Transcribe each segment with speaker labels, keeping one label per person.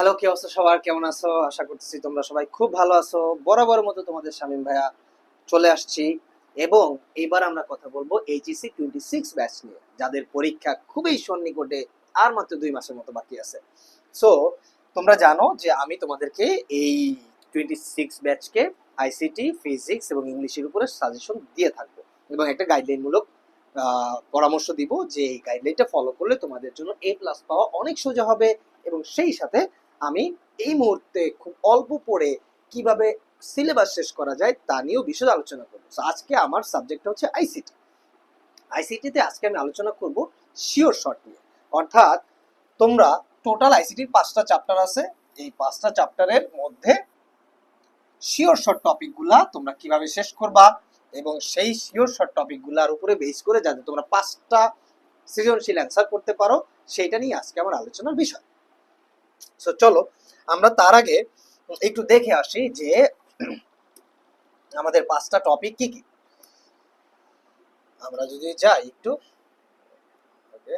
Speaker 1: Hello, কি অবস্থা সবার? কেমন আছো? আশা করতেছি তোমরা সবাই খুব ভালো আছো। বরাবর মতো তোমাদের শামীম ভাইয়া চলে আসছি এবং এইবার আমরা কথা বলবো এইচএসসি 26 ব্যাচ নিয়ে, যাদের পরীক্ষা খুবই সন্নিকটে, আর মাত্র 2 মাসের মতো বাকি আছে। সো তোমরা জানো যে আমি তোমাদেরকে এই 26 ব্যাচকে আইসিটি, ফিজিক্স এবং ইংলিশের উপরে সাজেশন দিয়ে থাকবো এবং একটা গাইডলাইন মূলক পরামর্শ দিব যে এই গাইডলাইনটা ফলো করলে তোমাদের জন্য A+ পাওয়া অনেক সোজা হবে। এবং সেই সাথে আমি এই মুহূর্তে খুব অল্প পড়ে কিভাবে সিলেবাস শেষ করা যায় তা নিয়েও বিশদ আলোচনা করবো। So, আজকে আমার সাবজেক্টটা হচ্ছে আইসিটি। আইসিটিতে আজকে আমি আলোচনা করব শিওর শর্ট নিয়ে। অর্থাৎ তোমরা টোটাল আইসিটির 5টা চ্যাপ্টার আছে। এই 5টা চ্যাপ্টারের মধ্যে শিওর শর্ট টপিকগুলা তোমরা কিভাবে শেষ করবা এবং সেই শিওর শর্ট টপিকগুলার উপরে বেস করে যাতে তোমরা 5টা সৃজনশীল অ্যান্সার করতে পারো, সেইটা নিয়ে আজকে আমার আলোচনার বিষয়। সো চলো আমরা তার আগে একটু দেখে আসি যে আমাদের 5টা টপিক কি কি। আমরা যদি যাই একটু, ওকে,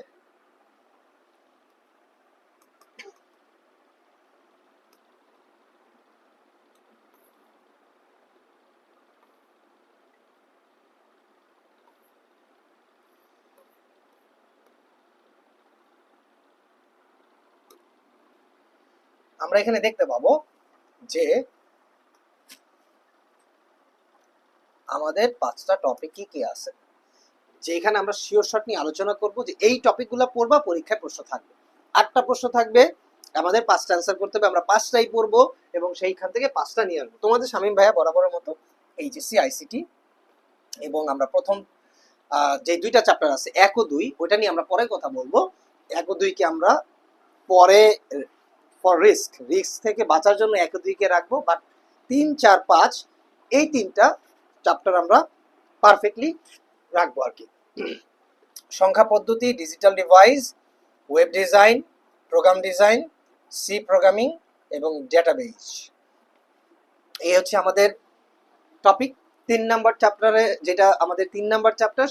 Speaker 1: আমরা এখানে দেখতে পাবো যে আমাদের 5টা টপিক কি কি আছে, যে এখানে আমরা শিওর শর্ট নিয়ে আলোচনা করব যে এই টপিকগুলো পড়বা, পরীক্ষায় প্রশ্ন থাকবে। 8টা প্রশ্ন থাকবে, আমাদের 5টা অ্যান্সার করতে হবে, আমরা 5টাই পড়বো এবং সেইখান থেকে 5টা নিয়ে আসবো। তোমাদের শামীম ভাইয়া বরাবরের মতো এইচএসসি আইসিটি এবং আমরা প্রথম যে 2টা চ্যাপ্টার আছে 1 ও 2, ওইটা নিয়ে আমরা পরে কথা বলবো। 1 ও 2 কে আমরা পরে ফর রিস্ক থেকে বাঁচার জন্য 1 ও 2 কে রাখবো, বাট 3, 4, 5 এই 3টা চ্যাপ্টার আমরা পারফেক্টলি রাখবো আর কি। সংখ্যা পদ্ধতি, digital device, web design, program design, C programming এবং ডেটাবেজ, এই হচ্ছে আমাদের টপিক। 3 নাম্বার চ্যাপ্টারে, যেটা আমাদের 3 নাম্বার চ্যাপ্টার,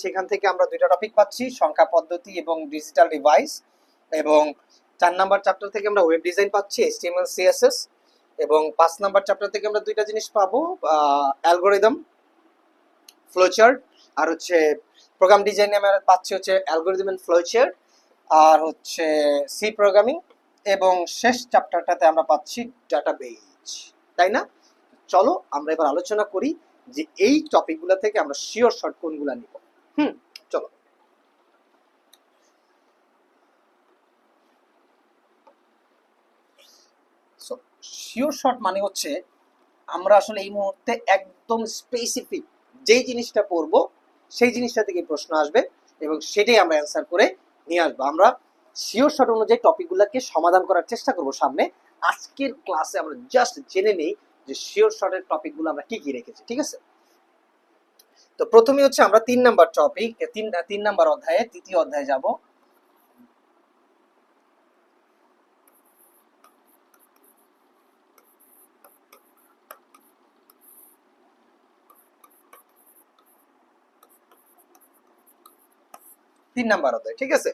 Speaker 1: সেখান থেকে আমরা 2টা টপিক পাচ্ছি, সংখ্যা পদ্ধতি এবং ডিজিটাল ডিভাইস। এবং 4 নাম্বার চ্যাপ্টার থেকে আমরা ওয়েব ডিজাইন পাচ্ছি, HTML CSS। এবং 5 নাম্বার চ্যাপ্টার থেকে আমরা 2টা জিনিস পাবো, অ্যালগোরিদম, ফ্লোচার্ট, আর হচ্ছে প্রোগ্রাম ডিজাইনে আমরা পাচ্ছি হচ্ছে অ্যালগোরিদম এন্ড ফ্লোচার্ট, আর হচ্ছে সি প্রোগ্রামিং, এবং শেষ চ্যাপ্টারটাতে আমরা পাচ্ছি ডাটাবেজ, তাই না? চলো আমরা এবার আলোচনা করি যে এই টপিকগুলো থেকে আমরা শিওর শর্ট কোনগুলো নিব। চলো। সো শিওর শর্ট মানে হচ্ছে আমরা আসলে এই মুহূর্তে একদম স্পেসিফিক যেই জিনিসটা পড়বো সেই জিনিসটা থেকে প্রশ্ন আসবে এবং সেটাই আমরা অ্যান্সার করে নিয়ে আসবো। আমরা শিওর শর্ট অনুযায়ী টপিকগুলোকে সমাধান করার চেষ্টা করব সামনে। আজকের ক্লাসে আমরা জাস্ট জেনে নেই যে শিওর শর্টের টপিকগুলো আমরা কি কি রেখেছি, ঠিক আছে? তো প্রথমে হচ্ছে আমরা 3 নাম্বার টপিক, 3 নাম্বার অধ্যায়ে, 3য় অধ্যায়ে যাব। তিন নাম্বার অধ্যায়, ঠিক আছে?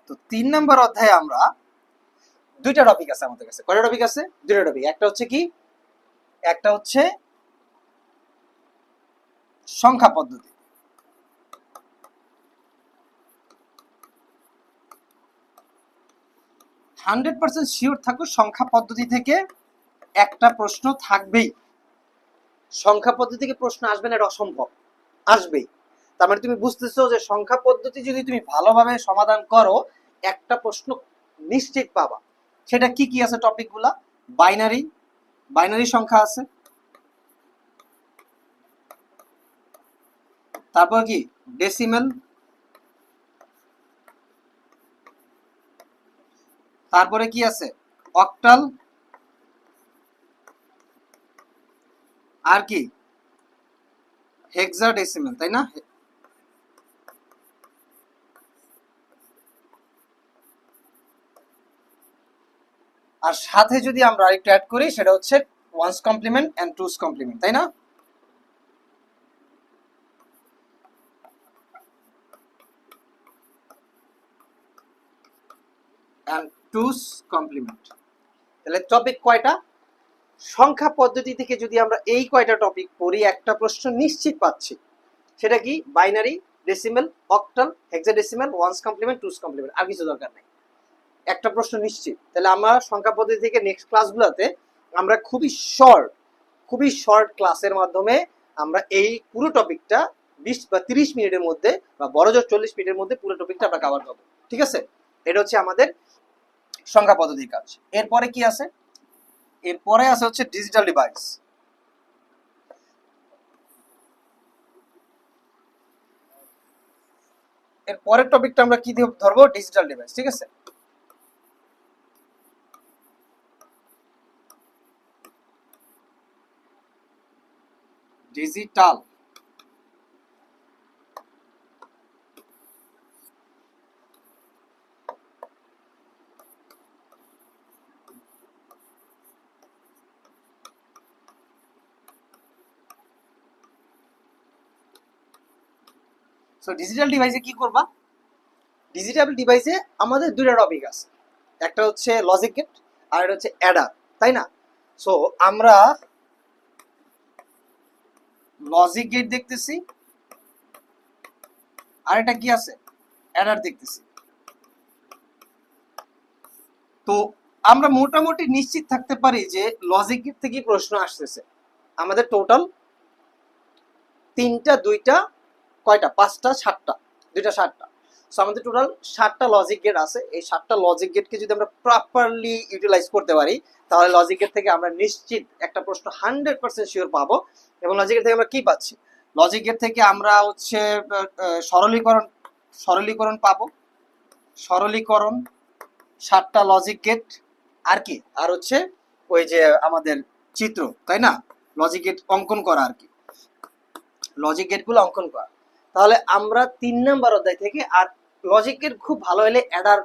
Speaker 1: তো 3 নাম্বার অধ্যায়ে আমরা 2টা টপিক আছে আমাদের কাছে। কয়টা টপিক আছে? 2টা টপিক। একটা হচ্ছে সংখ্যা পদ্ধতি, 100% শিওর থাকো সংখ্যা পদ্ধতি থেকে একটা প্রশ্ন থাকবেই। সংখ্যা পদ্ধতি থেকে প্রশ্ন আসবে না, এটা অসম্ভব, আসবেই। তার মানে তুমি বুঝতেছো যে সংখ্যা পদ্ধতি যদি তুমি ভালোভাবে সমাধান করো একটা প্রশ্ন নিশ্চিত পাবা। সেটা কি কি আছে টপিকগুলা? বাইনারি সংখ্যা আছে, তারপর কি ডেসিমেল, তারপরে কি আছে অক্টাল, আর কি হেক্সাডেসিমেল, তাই না? আর সাথে যদি আমরা আরেকটু অ্যাড করি সেটা হচ্ছে one's complement and two's complement, তাই না? And two's complement. তাহলে টপিক কয়টা? সংখ্যা পদ্ধতি থেকে যদি আমরা এই কয়টা টপিক পড়ি একটা প্রশ্ন নিশ্চিত পাচ্ছি। সেটা কি? Binary, decimal, octal, hexadecimal, ones complement, two's complement, আর কিছু দরকার নেই। একটা প্রশ্ন নিশ্চিত। তাহলে আমরা সংখ্যা পদ্ধতি থেকে নেক্সট ক্লাসগুলোতে আমরা খুবই শর্ট ক্লাসের মাধ্যমে আমরা এই পুরো টপিকটা 20 বা 30 মিনিটের মধ্যে বা বড় জোর 40 মিনিটের মধ্যে পুরো টপিকটা আমরা কভার করবো। ঠিক আছে? এটা হচ্ছে আমাদের সংখ্যা পদ্ধতির কাজ। এরপরে কি আছে? এরপরে আছে হচ্ছে ডিজিটাল ডিভাইস। এর পরের টপিকটা আমরা কি ধরবো? Digital device. ঠিক আছে? ডিজিটাল ডিজিটাল ডিভাইসে কি করবা? ডিজিটাল ডিভাইসে আমাদের দুইটা টপিক আছে, একটা হচ্ছে লজিক গেট আর একটা হচ্ছে অ্যাডার, তাই না? সো আমরা লজিক গেট দেখতেছি আর এটা কি আছে? অ্যাডার দেখতেছি। তো আমরা মোটামুটি নিশ্চিত থাকতে পারি যে লজিক গেট থেকে প্রশ্ন আসতেছে। আমাদের টোটাল 3টা 2টা কয়টা? 5টা 7টা, 2টা 7টা। সো আমাদের টোটাল 7টা লজিক গেট আছে। এই 7টা লজিক গেটকে যদি আমরা প্রপারলি ইউটিলাইজ করতে পারি তাহলে লজিক গেট থেকে আমরা নিশ্চিত একটা প্রশ্ন 100% শিওর পাবো। এবং লজিক গেট থেকে আমরা কি পাচ্ছি? লজিক গেট থেকে আমরা হচ্ছে সরলীকরণ পাবো, সরলীকরণ 7টা লজিক গেট, আর কি? আর হচ্ছে ওই যে আমাদের চিত্র, তাই না? লজিক গেট অঙ্কন করা, আর কি লজিক গেটগুলো অঙ্কন করা। তাহলে আমরা 3 নাম্বার অধ্যায় থেকে, আর লজিক গেট খুব ভালো হলে অ্যাডার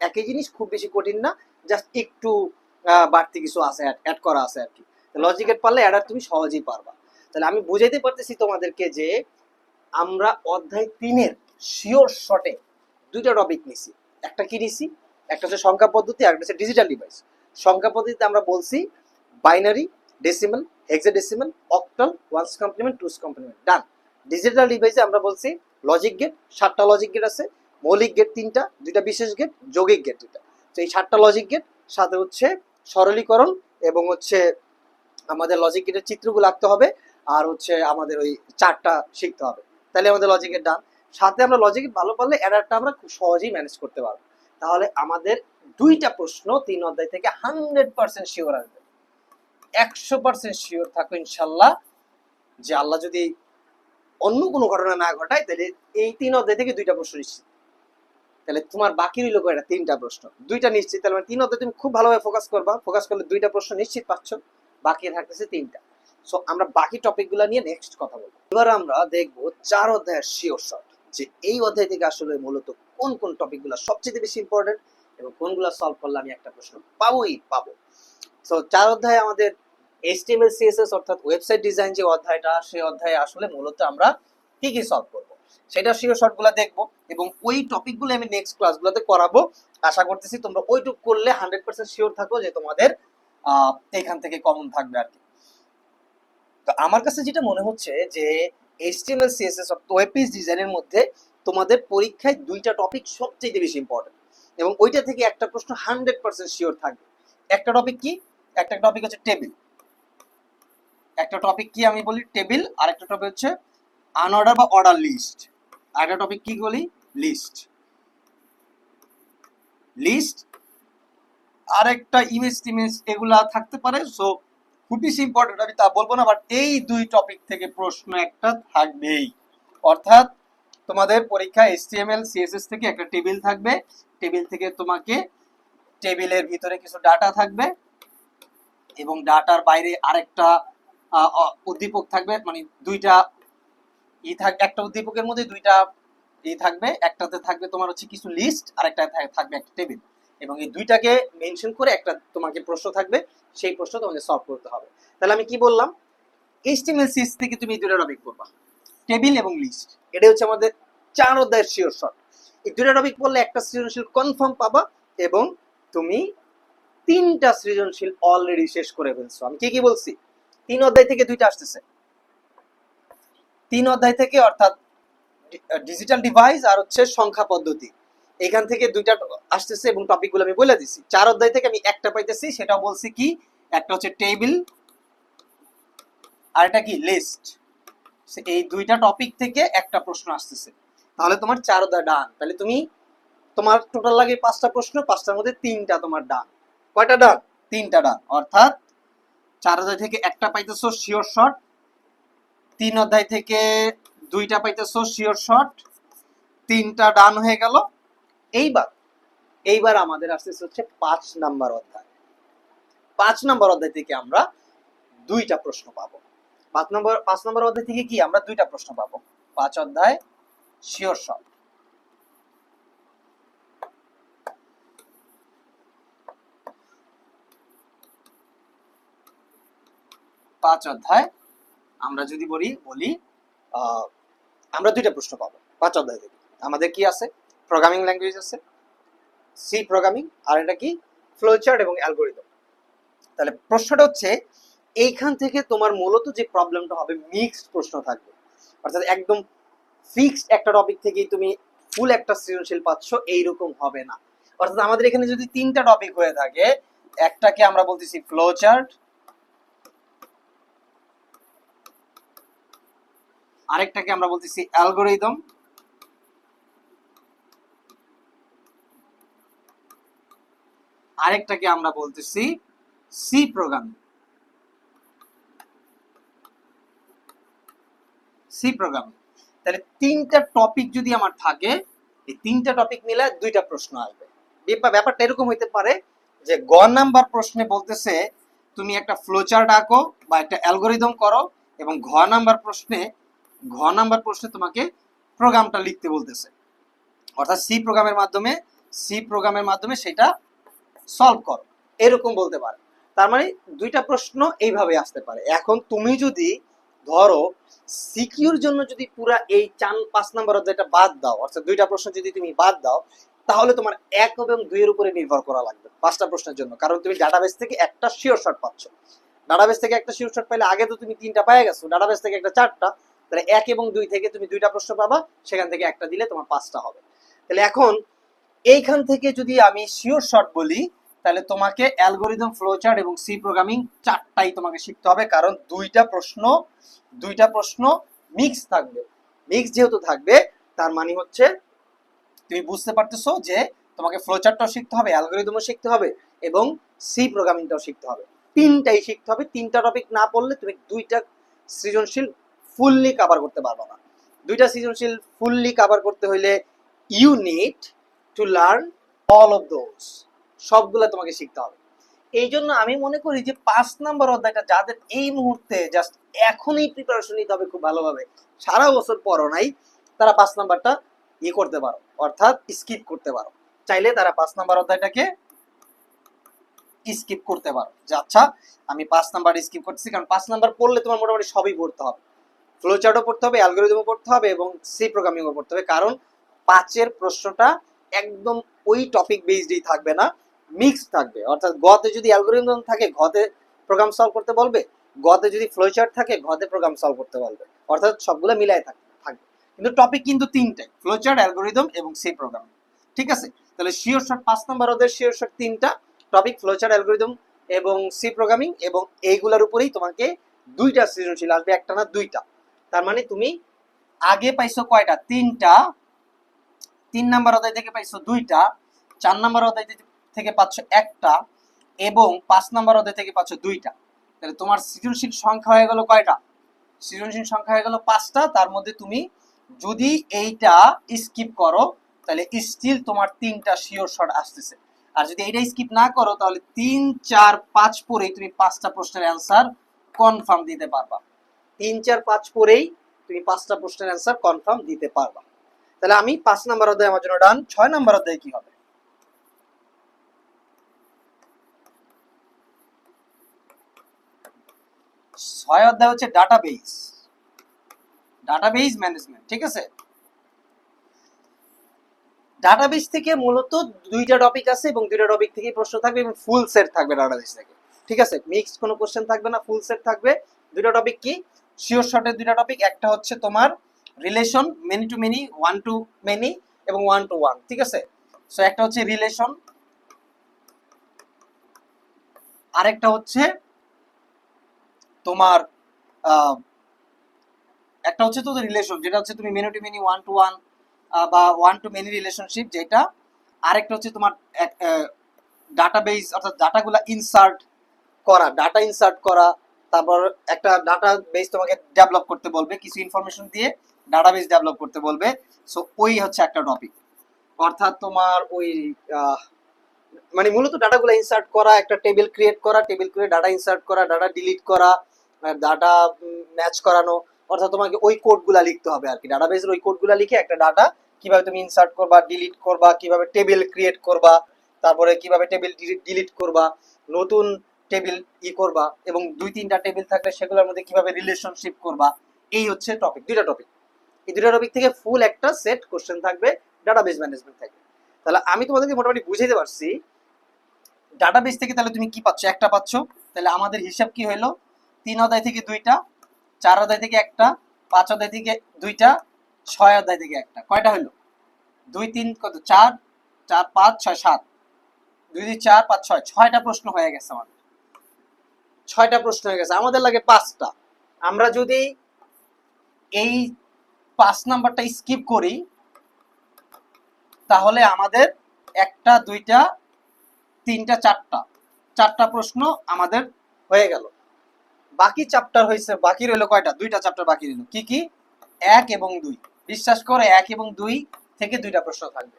Speaker 1: একই জিনিস, খুব বেশি কঠিন না, জাস্ট একটু বাড়তি কিছু আছে, অ্যাড করা আছে আর কি। লজিক গেট পারলে অ্যাডার তুমি সহজেই পারবা। তাহলে আমি বুঝাইতে পারতেছি তোমাদেরকে যে আমরা অধ্যায় 3-এর শিওর শটে 2টা টপিক নিছি। একটা কি নিছি? একটা হচ্ছে সংখ্যা পদ্ধতি আর একটা হচ্ছে ডিজিটাল ডিভাইস। সংখ্যা পদ্ধতিতে আমরা বলছি binary, decimal, hexadecimal, octal, ones complement, two's complement, done. Digital ডিভাইসে আমরা বলছি লজিক গেট, 7টা লজিক গেট আছে, মৌলিক গেট 3টা, 2টা বিশেষ গেট, যৌগিক গেট 2টা। তো এই 7টা লজিক গেট সাথে হচ্ছে সরলীকরণ এবং হচ্ছে আমাদের লজিক গেটের চিত্রগুলো আঁকতে হবে, আর হচ্ছে আমাদের ওই 4টা শিখতে হবে। তাহলে আমাদের লজিক গেট ডান। সাথে আমরা লজিক গেট ভালো পারলে অ্যাডারটা আমরা খুব সহজেই ম্যানেজ করতে পারবো। তাহলে আমাদের 2টা প্রশ্ন 3 অধ্যায় থেকে 100% শিওর আসবে। 100% শিওর থাকো ইনশাল্লাহ, যে আল্লাহ যদি অন্য কোনো ঘটনা না ঘটায় তাহলে এই 3 অধ্যায় থেকে 2টা প্রশ্ন নিশ্চিত। তাহলে তোমার বাকি রইল কয়টা? 3টা প্রশ্ন, 2টা নিশ্চিত। তাহলে 3 অধ্যায় তুমি খুব ভালোভাবে ফোকাস করবা, ফোকাস করলে 2টা প্রশ্ন নিশ্চিত পাচ্ছ, বাকি থাকতেছে 3টা। সো আমরা বাকি টপিকগুলো নিয়ে নেক্সট কথা বলবো। এবার আমরা দেখবো 4 অধ্যায়ের শিওর শট, যে এই অধ্যায় থেকে আসলে মূলত কোন কোন টপিকগুলো সবচেয়ে বেশি ইম্পর্টেন্ট এবং কোনগুলো সলভ করলে আমি একটা প্রশ্ন পাবো। সো 4 অধ্যায়ে আমাদের HTML CSS অর্থাৎ ওয়েবসাইট ডিজাইন যে অধ্যায়টা, সেই অধ্যায়ে আসলে মূলত আমরা কি কি সলভ করব সেটা শিওর শর্টগুলো দেখবো, এবং ওই টপিকগুলো আমি নেক্সট ক্লাসগুলোতে করাবো। আশা করতেছি তোমরা ওইটুকু করলে 100% শিওর থাকো যে তোমাদের এখান থেকে কমন থাকবে আর কি। তো আমার কাছে যেটা মনে হচ্ছে যে HTML CSS অর্থাৎ ওয়েব পেজ ডিজাইনের মধ্যে তোমাদের পরীক্ষায় 2টা টপিক সবচেয়ে বেশি ইম্পর্টেন্ট, এবং ওইটা থেকে একটা প্রশ্ন 100% শিওর থাকবে। একটা টপিক কি? একটা টপিক হচ্ছে টেবিল। একটা টপিক কি আমি বলি? টেবিল। আর একটা টপিক হচ্ছে আনঅর্ডার বা অর্ডার লিস্ট। আর একটা টপিক কি বলি? লিস্ট। আর একটা ইমেজ এগুলা থাকতে পারে। সো খুব বেশি ইম্পর্টেন্ট আমি তা বলবো না, বাট এই 2 টপিক থেকে প্রশ্ন একটা থাকবেই। অর্থাৎ তোমাদের পরীক্ষায় HTML CSS থেকে একটা টেবিল থাকবে, টেবিল থেকে তোমাকে টেবিলের ভিতরে কিছু ডাটা থাকবে এবং ডাটার বাইরে আরেকটা উদ্দীপক থাকবে, মানে 2টা একটা উদ্দীপকের মধ্যে 2টা থাকবে। একটাতে থাকবে তোমার হচ্ছে কিছু লিস্ট, আর একটা থাকবে একটা টেবিল, এবং এই 2টাকে মেনশন করে একটা তোমাকে প্রশ্ন থাকবে, সেই প্রশ্ন তোমাকে সলভ করতে হবে। তাহলে আমি কি বললাম? HTML CSS থেকে তুমি 2টা টপিক পড়বা, টেবিল এবং লিস্ট। এটা হচ্ছে আমাদের 4 অধ্যায়ের শিওর শট। এই 2টা টপিক পড়লে একটা সৃজনশীল কনফার্ম পাবা, এবং তুমি 3টা সৃজনশীল অলরেডি শেষ করে ফেলছো। আমি কি কি বলছি? 3 অধ্যায় থেকে 2টা আসতেছে, 3 অধ্যায় থেকে, অর্থাৎ ডিজিটাল ডিভাইস আর হচ্ছে সংখ্যা পদ্ধতি, এখান থেকে 2টা আসতেছে এবং টপিকগুলো আমি বলে দিছি। 4 অধ্যায় থেকে আমি একটা পাইতেছি, সেটা বলছি কি, একটা হচ্ছে টেবিল আর এটা কি লিস্ট। এই 2টা টপিক থেকে একটা প্রশ্ন আসতেছে, তাহলে তোমার 4 অধ্যায় ডান। তাহলে তুমি, তোমার টোটাল লাগে 5টা প্রশ্ন, 5টার মধ্যে 3টা তোমার ডান। কয়টা ডান? 3টা ডান। অর্থাৎ 4 অধ্যায় থেকে একটা পাইতেছো শিওর শর্ট, 3 অধ্যায় থেকে 2টা পাইতেছো শিওর শর্ট, 3টা ডান হয়ে গেল। এইবার এইবার আমাদের আসতেছে হচ্ছে 5 নাম্বার অধ্যায়। 5 নাম্বার অধ্যায় থেকে আমরা 2টা প্রশ্ন পাবো। 5 নাম্বার অধ্যায় থেকে কি আমরা 2টা প্রশ্ন পাবো। 5 অধ্যায় শিওর শর্ট। 5 অধ্যায় আমরা যদি বলি আমরা 2টা প্রশ্ন পাবো 5 অধ্যায় থেকে। আমাদের কি আছে? প্রোগ্রামিং ল্যাঙ্গুয়েজ আছে, সি প্রোগ্রামিং, আর এটা কি, ফ্লোচার্ট এবং অ্যালগরিদম। তাহলে প্রশ্নটা হচ্ছে, এইখান থেকে তোমার মূলত যে প্রবলেমটা হবে, মিক্সড প্রশ্ন থাকবে। অর্থাৎ একদম ফিক্সড একটা টপিক থেকেই তুমি ফুল একটা সৃজনশীল পাচ্ছ, এইরকম হবে না। অর্থাৎ আমাদের এখানে যদি 3টা টপিক হয়ে থাকে, একটাকে আমরা বলতেছি ফ্লোচার্ট, আরেকটাকে আমরা বলতেছি অ্যালগরিদম, আরেকটাকে আমরা বলতেছি সি প্রোগ্রামিং। C programming. তাহলে 3টা টপিক যদি আমার থাকে, এই 3টা টপিক মিলে 2টা প্রশ্ন আসবে। ব্যাপারটা এরকম হইতে পারে যে গ নাম্বার প্রশ্নে বলতেছে তুমি একটা ফ্লোচার্ট আঁকো বা একটা অ্যালগরিদম করো, এবং ঘ নাম্বার প্রশ্নে তোমাকে প্রোগ্রামটা লিখতে বলতেছে। অর্থাৎ সি প্রোগ্রামের মাধ্যমে সেটা সলভ করো, এরকম বলতে পারে। তার মানে 2টা প্রশ্ন এইভাবে আসতে পারে। এখন তুমি যদি ধরো সিকিউর জন্য যদি পুরা এই 5 নাম্বার অধ্যায়টা বাদ দাও, অর্থাৎ 2টা প্রশ্ন যদি তুমি বাদ দাও, তাহলে তোমার 1 এবং 2 এর উপরে নির্ভর করা লাগবে 5টা প্রশ্নের জন্য। কারণ তুমি ডাটাবেস থেকে একটা শিওর শর্ট পাচ্ছ। ডাটাবেস থেকে একটা শিওর শর্ট পাইলে আগে তো তুমি 3টা পেয়ে গেছো, ডাটাবেস থেকে একটা 4টা, তাহলে 1 এবং 2 থেকে তুমি 2টা প্রশ্ন পাবা, সেখান থেকে একটা দিলে তোমার 5টা হবে। তাহলে এখন এইখান থেকে যদি আমি শিওর শর্ট বলি, তাহলে তোমাকে অ্যালগরিদম, ফ্লোচার্ট এবং সি প্রোগ্রামিং 4টাই তোমাকে শিখতে হবে। কারণ 2টা প্রশ্ন মিক্স থাকবে। মিক্স যেহেতু থাকবে, তার মানে হচ্ছে তুমি বুঝতে পারতেছো যে তোমাকে ফ্লোচার্টটাও শিখতে হবে, অ্যালগরিদমও শিখতে হবে এবং সি প্রোগ্রামিংটাও শিখতে হবে। 3টাই শিখতে হবে। 3টা টপিক না পড়লে তুমি 2টা সৃজনশীল ফুললি কভার করতে পারবে না। 2টা সৃজনশীল ফুললি কভার করতে হইলে you need to learn all of those, সবগুলা তোমাকে শিখতে হবে। এই জন্য আমি মনে করি যে 5 নাম্বার অধ্যায়টা যাদের এই মুহূর্তে জাস্ট এখনই প্রিপারেশন নিতে হবে খুব ভালোভাবে, সারা বছর পড়ো নাই, তারা 5 নাম্বারটা করতে পারো, অর্থাৎ স্কিপ করতে পারো। চাইলে তারা 5 নাম্বার অধ্যায়টাকে স্কিপ করতে পারো, যে আচ্ছা আমি 5 নাম্বার স্কিপ করতেছি। কারণ 5 নাম্বার পড়লে তোমার মোটামুটি সবই পড়তে হবে, ফ্লোচার্টও পড়তে হবে, অ্যালগরিদমও পড়তে হবে এবং সি প্রোগ্রামিংও পড়তে হবে। কারণ 5 প্রশ্নটা একদম ওই টপিক বেসডই থাকবে না, মিক্স থাকবে। অর্থাৎ গতে যদি অ্যালগরিদম থাকে, ঘতে প্রোগ্রাম সলভ করতে বলবে, গতে যদি ফ্লোচার্ট থাকে, ঘতে প্রোগ্রাম সলভ করতে বলবে। অর্থাৎ সবগুলো মিলাই থাকবে। কিন্তু টপিক কিন্তু 3টাই, ফ্লোচার্ট, অ্যালগরিদম এবং সি প্রোগ্রামিং। ঠিক আছে? তাহলে শিওর শর্ট 5 নাম্বার ওদের শিওর শর্ট 3টা টপিক, ফ্লোচার্ট, অ্যালগরিদম এবং সি প্রোগ্রামিং, এবং এইগুলোর উপরেই তোমাকে 2টা সৃজনশীল আসবে, একটা না 2টা। তার মানে তুমি আগে পাইছো কয়টা? 3টা। 3 নাম্বার অধ্যায় থেকে পাইছো 2টা, 4 নাম্বার অধ্যায় থেকে পাচ্ছ একটা, এবং 5 নাম্বার অধ্যায় থেকে পাচ্ছ 2টা। তাহলে তোমার সৃজনশীল সংখ্যা হয়ে গেল কয়টা? সৃজনশীল সংখ্যা হয়ে গেল 5টা। তার মধ্যে তুমি যদি এইটা স্কিপ করো, তাহলে স্টিল তোমার 3টা শিওর শর্ট আসতেছে। আর যদি এইটা স্কিপ না করো, তাহলে 3, 4, 5 পরেই তুমি 5টা প্রশ্নের অ্যান্সার কনফার্ম দিতে পারবা। 3, 4, 5 পরেই তুমি 5টা প্রশ্নের অ্যান্সার কনফার্ম দিতে পারবা। তাহলে আমি 5 নাম্বার অধ্যায় আমার জন্য ডান। 6 নাম্বার অধ্যায় কি হবে? 6 অধ্যায় হচ্ছে ডাটাবেস ম্যানেজমেন্ট। ঠিক আছে? ডাটাবেস থেকে মূলত দুইটা টপিক আছে এবং দুইটা টপিক থেকে প্রশ্ন থাকবে এবং ফুল সেট থাকবে ডাটাবেস থেকে। ঠিক আছে, মিক্স কোনো কোশ্চেন থাকবে না, ফুল সেট থাকবে। দুইটা টপিক কি, শিওর শর্টের দুইটা টপিক, একটা হচ্ছে তোমার relation, many to many, one to many এবং ওয়ান টু ওয়ান। ঠিক আছে, সো একটা হচ্ছে রিলেশন, আরেকটা হচ্ছে তোমার একটা হচ্ছে তো রিলেশন, যেটা হচ্ছে তুমি many to many, one to one বা ওয়ান টু মেনি রিলেশনশিপ যেটা। আরেকটা হচ্ছে তোমার ডাটাবেস, অর্থাৎ ডাটাগুলা ইনসার্ট করা, ডাটা ইনসার্ট করা। তারপর একটা ডাটা বেস তোমাকে ডেভেলপ করতে বলবে, কিছু ইনফরমেশন দিয়ে ডাটাবেস ডেভেলপ করতে বলবে। সো ওই হচ্ছে একটা টপিক, অর্থাৎ তোমার ওই মানে মূলত ডাটাগুলো ইনসার্ট করা, একটা টেবিল ক্রিয়েট করা, টেবিল ক্রিয়েট ডাটা ইনসার্ট করা, ডাটা ডিলিট করা, ডাটা ম্যাচ করানো। অর্থাৎ তোমাকে ওই কোডগুলা লিখতে হবে আর কি, ডাটাবেসের ওই কোডগুলা লিখে একটা ডাটা কিভাবে তুমি ইনসার্ট করবা, ডিলিট করবা, কিভাবে টেবিল ক্রিয়েট করবা, তারপরে কিভাবে টেবিল ডিলিট করবা, নতুন টেবিল করবা, এবং দুই তিনটা টেবিল থাকলে সেগুলোর মধ্যে কিভাবে রিলেশনশিপ করবা। এই হচ্ছে টপিক, দুইটা টপিক। এই দুইটা টপিক থেকে ফুল একটা সেট কোশ্চেন থাকবে ডাটাবেস ম্যানেজমেন্ট থেকে। তাহলে আমি তোমাদেরকে মোটামুটি বুঝাইতে পারছি ডাটাবেস থেকে তাহলে তুমি কি পাচ্ছ, একটা পাচ্ছ। তাহলে আমাদের হিসাব কি হইলো, 3 অধ্যায় থেকে 2টা, 4 অধ্যায় থেকে একটা, 5 অধ্যায় থেকে 2টা, 6 অধ্যায় থেকে একটা। কয়টা হইলো, 2 3 কত, 4 4 5 6 7, 2 2 4 5 6, 6টা প্রশ্ন হয়ে গেছে আমাদের। 6টা প্রশ্ন হয়ে গেছে, আমাদের লাগে 5টা। আমরা যদি এই 5 নাম্বারটা স্কিপ করি তাহলে আমাদের একটা, দুইটা, তিনটা, চারটা প্রশ্ন আমাদের হয়ে গেল। বাকি চ্যাপ্টার হয়েছে, বাকি রইলো কয়টা, 2টা চ্যাপ্টার বাকি রইলো। কি কি, 1 এবং 2। বিশ্বাস করে 1 এবং 2 থেকে 2টা প্রশ্ন থাকবে,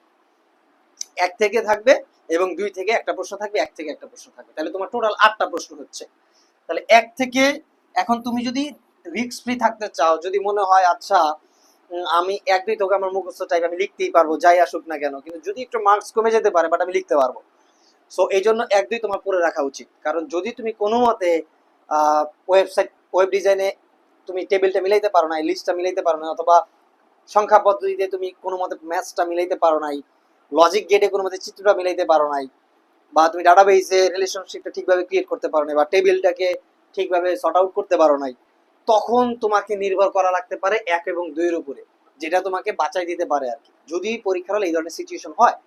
Speaker 1: 1 থেকে থাকবে এবং 2 থেকে একটা প্রশ্ন থাকবে, 1 থেকে একটা প্রশ্ন থাকবে। তাহলে তোমার টোটাল 8টা প্রশ্ন হচ্ছে। তাহলে 1 থেকে, এখন তুমি যদি রিস্ক ফ্রি থাকতে চাও, যদি মনে হয় আচ্ছা আমি 1 2 তোকে আমার মুখস্থ টাইপ আমি লিখতেই পারবো যাই আসুক না কেন, কিন্তু যদি একটু মার্কস কমে যেতে পারে বাট আমি লিখতে পারবো, সো এই জন্য 1 2 তোমার পড়ে রাখা উচিত। কারণ যদি তুমি কোনো মতে ওয়েবসাইট, ওয়েব ডিজাইনে তুমি টেবিলটা মিলাইতে পারো না, লিস্টটা মিলাইতে পারো না, অথবা সংখ্যা পদ্ধতিতে তুমি কোনো মতে ম্যাথসটা মিলাইতে পারো নাই, লজিক গেটে কোনো মতে চিত্রটা মিলাইতে পারো নাই, বা তুমি ডাটাবেসে রিলেশনশিপটা ঠিকভাবে ক্রিয়েট করতে পারো নাই, বা টেবিলটাকে ঠিকভাবে সর্ট আউট করতে পারো নাই, তখন তোমাকে নির্ভর করা লাগতে পারে 1 এবং 2 এর উপরে, যেটা তোমাকে বাঁচাই দিতে পারে আর কি, যদি পরীক্ষার হলে এই ধরনের সিচুয়েশন হয়।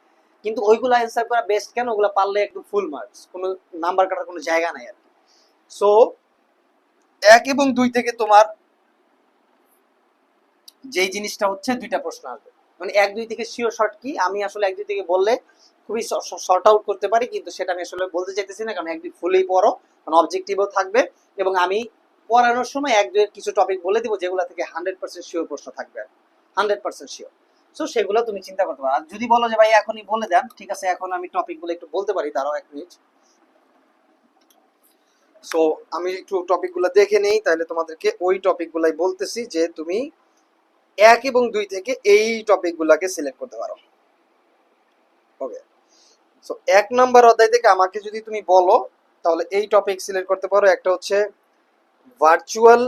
Speaker 1: কিন্তু ওইগুলো অ্যান্সার করা বেস্ট কেন, ওগুলো পারলে একদম ফুল মার্কস, কোনো নাম্বার কাটার কোনো জায়গা নাই আর কি। সো 1 এবং 2 থেকে তোমার যেই জিনিসটা হচ্ছে 2টা প্রশ্ন আসবে। মানে 1 2 থেকে শিওর শর্ট কি, আমি আসলে 1 2 থেকে বললে খুবই শর্ট আউট করতে পারি, কিন্তু সেটা আমি আসলে বলতে চাইতেছি না, কারণ 1 2 ফুলই পড়ো, কারণ অবজেক্টিভও থাকবে, এবং আমি পড়ানোর সময় 1 2 এর কিছু টপিক বলে দিব যেগুলো থেকে 100% শিওর প্রশ্ন থাকবে, 100% শিওর। সো সেগুলো তুমি চিন্তা করতে পারো। আর যদি বলো যে ভাই এখনই বলে দেন, ঠিক আছে, এখন আমি টপিকগুলো একটু বলতে পারি, দাঁড়াও 1 মিনিট। সো আমি একটু টপিকগুলো দেখে নেই, তাহলে তোমাদেরকে ওই টপিকগুলাই বলতেছি যে তুমি 1 এবং 2 থেকে এই টপিকগুলোকে সিলেক্ট করতে পারো। ওকে, সো 1 নাম্বার অধ্যায় থেকে আমাকে যদি তুমি বলো তাহলে এই টপিক সিলেক্ট করতে পারো। একটা হচ্ছে ভার্চুয়াল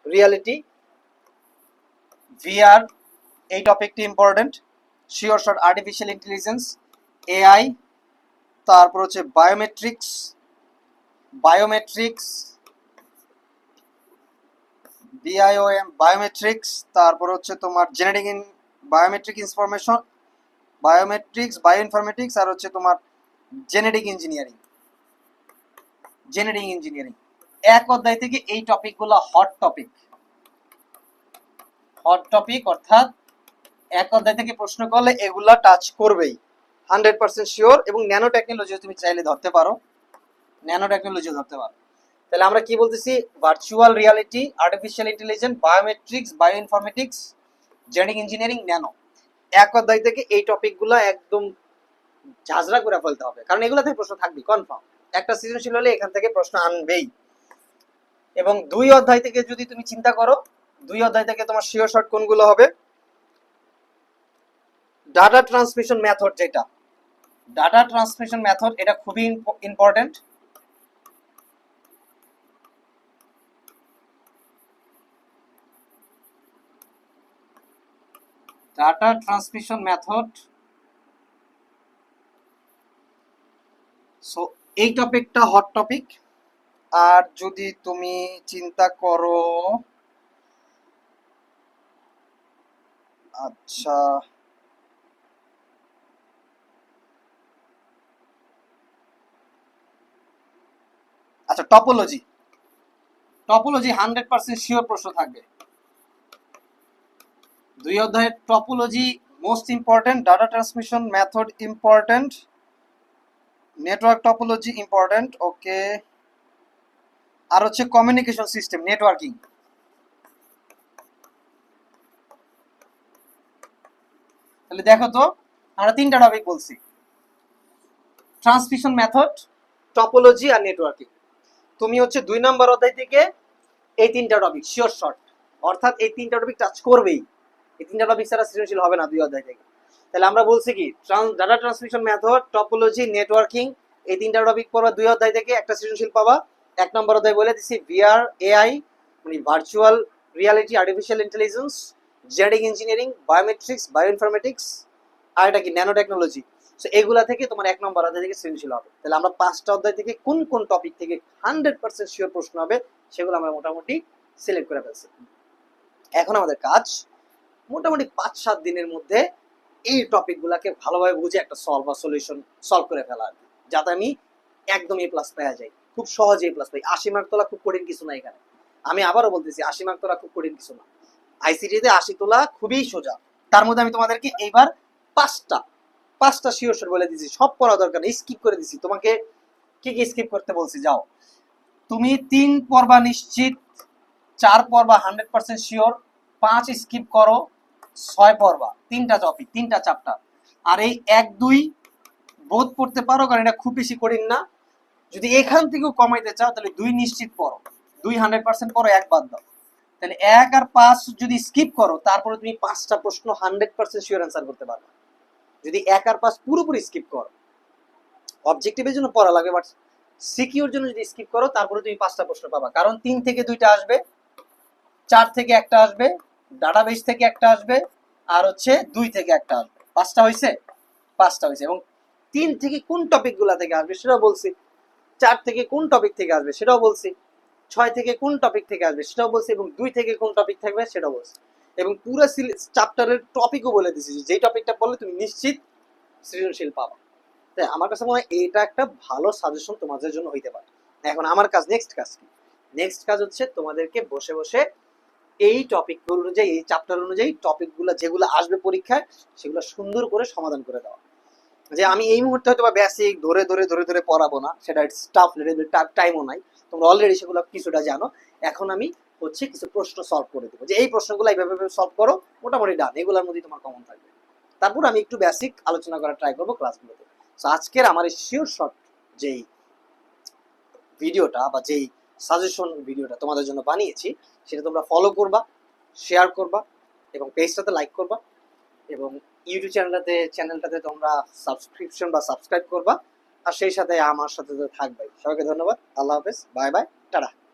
Speaker 1: রিয়ালিটি, ভিআর, এই টপিকটি important. Sure short artificial intelligence, AI, তারপর হচ্ছে বায়োমেট্রিক্স, বায়োমেট্রিক্স, বিআইওএম বায়োমেট্রিক্স, তারপর হচ্ছে তোমার genetic in biometric information, biometrics, bioinformatics, আর হচ্ছে তোমার জেনেটিক ইঞ্জিনিয়ারিং, জেনেটিক ইঞ্জিনিয়ারিং। 1 অধ্যায় থেকে এই টপিকগুলো হট টপিক, হট টপিক, অর্থাৎ 1 অধ্যায় থেকে প্রশ্ন করলে এগুলা টাচ করবেই, 100% শিওর। এবং ন্যানো টেকনোলজিও তুমি চাইলে ধরতে পারো, ন্যানো টেকনোলজিও ধরতে পারো। তাহলে আমরা কি বলতেছি, virtual reality, artificial intelligence, biometrics, bioinformatics, genetic engineering, nano. 1 অধ্যায় থেকে এই টপিকগুলো একদম ঝাঁঝরা করে ফেলতে হবে, কারণ এগুলো থেকে প্রশ্ন থাকবে কনফার্ম, একটা সৃজনশীল হলে এখান থেকে প্রশ্ন আনবেই। এবং 2 অধ্যায় থেকে যদি তুমি চিন্তা করো, 2 অধ্যায় থেকে তোমার শিওর শর্ট কোনগুলো হবে, ডাটা ট্রান্সমিশন মেথড, যেটা ডাটা ট্রান্সমিশন মেথড, এটা খুবই important. Data transmission method so এই টপিকটা হট টপিক। আর যদি তুমি চিন্তা করো, আচ্ছা আচ্ছা, টপোলজি, টপোলজি 100% শিওর প্রশ্ন থাকবে। 2 অধ্যায়ের topology most important, data transmission method important, network topology important, okay. আর হচ্ছে কমিউনিকেশন সিস্টেম, নেটওয়ার্কিং। তাহলে দেখো তো, আমরা 3টা টপিক বলছি, ট্রান্সমিশন মেথড, টপোলজি আর নেটওয়ার্কিং। তুমি হচ্ছে 2 নম্বর অধ্যায় থেকে এই 3টা টপিক শিওর শর্ট, অর্থাৎ এই 3টা টপিক টাচ করবেই। এই 3টা টপিক ছাড়া সৃজনশীল হবে না 2 অধ্যায় থেকে। তাহলে আমরা বলছি কি, data transmission method, topology, networking, এই 3টা টপিক পড়বা 2 অধ্যায় থেকে, একটা সৃজনশীল পাবা। 1 নম্বর অধ্যায় বলে দিছি ভিআর, এআই মানে virtual reality, artificial intelligence, genetic engineering, biometrics, bioinformatics, আর এটা কি ন্যানো টেকনোলজি। সো এগুলা থেকে তোমার 1 নম্বর অধ্যায় থেকে সৃজনশীল হবে। তাহলে আমরা 5টা অধ্যায় থেকে কোন কোন টপিক থেকে 100% শিওর প্রশ্ন হবে সেগুলো আমরা মোটামুটি সিলেক্ট করে ফেলছি। এখন আমাদের কাজ মোটামুটি 5-7 দিনের মধ্যে এই টপিকগুলোকে ভালোভাবে বুঝে একটা সলভ বা সলিউশন সলভ করে ফেলা, যাতে আমি একদম এ প্লাস পাওয়া যায়, খুব সহজে এ প্লাস পাই। 80 মার্ক তোলা খুব কঠিন কিছু না এখানে। আমি আবারও বলতেছি, 80 মার্ক তোলা খুব কঠিন কিছু না। আইসিটিতে 80 তোলা খুবই সোজা। তার মধ্যে আমি তোমাদেরকে এইবার পাঁচটা পাঁচটা শিওর শিওর বলে দিছি, সব পড়া দরকার নেই, স্কিপ করে দিছি। তোমাকে কি কি স্কিপ করতে বলছি, যাও। তুমি 3 পড়বা নিশ্চিত, 4 পড়বা 100% শিওর, 5 স্কিপ করো, 6 পড়বা। 3টা টপিক, 3টা চ্যাপ্টার। আর এই 1-2 বোধ পড়তে পারো, কারণ এটা খুব বেশি কঠিন না। যদি এখান থেকেও কমাইতে চাও তাহলে 2 নিশ্চিত পড়ো, 2 100% পড়ো, 1 বাদ দাও। তাহলে 1 আর 5 যদি স্কিপ করো, তারপরে তুমি 5টা প্রশ্ন 100% শিওর অ্যান্সার করতে পারবে। যদি 1 আর 5 পুরোপুরি স্কিপ করো, অবজেক্টিভের জন্য পড়া লাগে, বাট সিকিউর জন্য যদি স্কিপ করো, তারপরে তুমি 5টা প্রশ্ন পাবা। কারণ 3 থেকে 2টা আসবে, 4 থেকে একটা আসবে, ডাটাবেস থেকে একটা আসবে, আর হচ্ছে 2 থেকে একটা আসবে। 5টা হয়েছে, 5টা হয়েছে। এবং 3 থেকে কোন টপিক গুলা থেকে আসবে সেটাও বলছি, 4 থেকে কোন টপিক থেকে আসবে সেটাও বলছি, 6 থেকে কোন টপিক থেকে আসবে সেটাও বলছি, এবং 2 থেকে কোন টপিক থাকবে সেটাও বলছি। এবং পুরো চ্যাপ্টারের টপিকও বলে দিছি, যে টপিকটা পড়লে তুমি নিশ্চিত সৃজনশীল পাবা। তাই আমার কাছে মনে হয় এটা একটা ভালো সাজেশন তোমাদের জন্য হইতে পারে। এখন আমার কাজ, নেক্সট কাজ কি? নেক্সট কাজ হচ্ছে তোমাদেরকে বসে বসে এই টপিকগুলো অনুযায়ী, এই চ্যাপ্টার অনুযায়ী টপিকগুলো যেগুলো আসবে পরীক্ষায়, সেগুলো সুন্দর করে সমাধান করে দেওয়া। যে আমি এই মুহূর্তে হয়তো বা বেসিক ধরে ধরে ধরে ধরে পড়াবো না, সেটা স্টাফ টাইমও নাই, তোমরা অলরেডি সেগুলো কিছুটা জানো। এখন আমি হচ্ছে কিছু প্রশ্ন সলভ করে দেবো, যে এই প্রশ্নগুলো এইভাবে সলভ করো, মোটামুটি ডান, এগুলোর মধ্যেই তোমার কমন থাকবে। তারপর আমি একটু বেসিক আলোচনা করার ট্রাই করবো ক্লাসগুলোতে। সো আজকের আমার এই শিওর শর্ট যেই ভিডিওটা বা যেই সাজেশন ভিডিওটা তোমাদের জন্য বানিয়েছি, সেটা তোমরা ফলো করবা, শেয়ার করবা, এবং পেজটাতে লাইক করবা, এবং ইউটিউব চ্যানেলটাতে তোমরা সাবস্ক্রিপশন বা সাবস্ক্রাইব করবা। আর সেই সাথে আমার সাথে তো থাকবে। সবাইকে ধন্যবাদ, আল্লাহ হাফেজ, বাই বাই, টাটা।